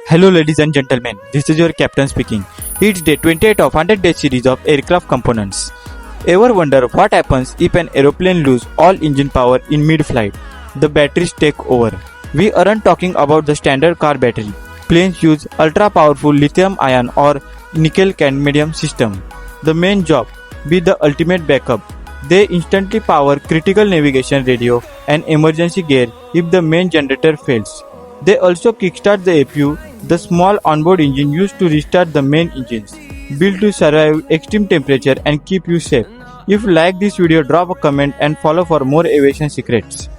Hello ladies and gentlemen, this is your captain speaking. It's day 28 of 100 day series of aircraft components. Ever wonder what happens if an aeroplane loses all engine power in mid-flight? The batteries take over. We aren't talking about the standard car battery. Planes use ultra-powerful lithium-ion or nickel-cadmium system. The main job, be the ultimate backup. They instantly power critical navigation radio and emergency gear if the main generator fails. They also kickstart the APU, the small onboard engine used to restart the main engines, built to survive extreme temperature and keep you safe. If you like this video, drop a comment and follow for more aviation secrets.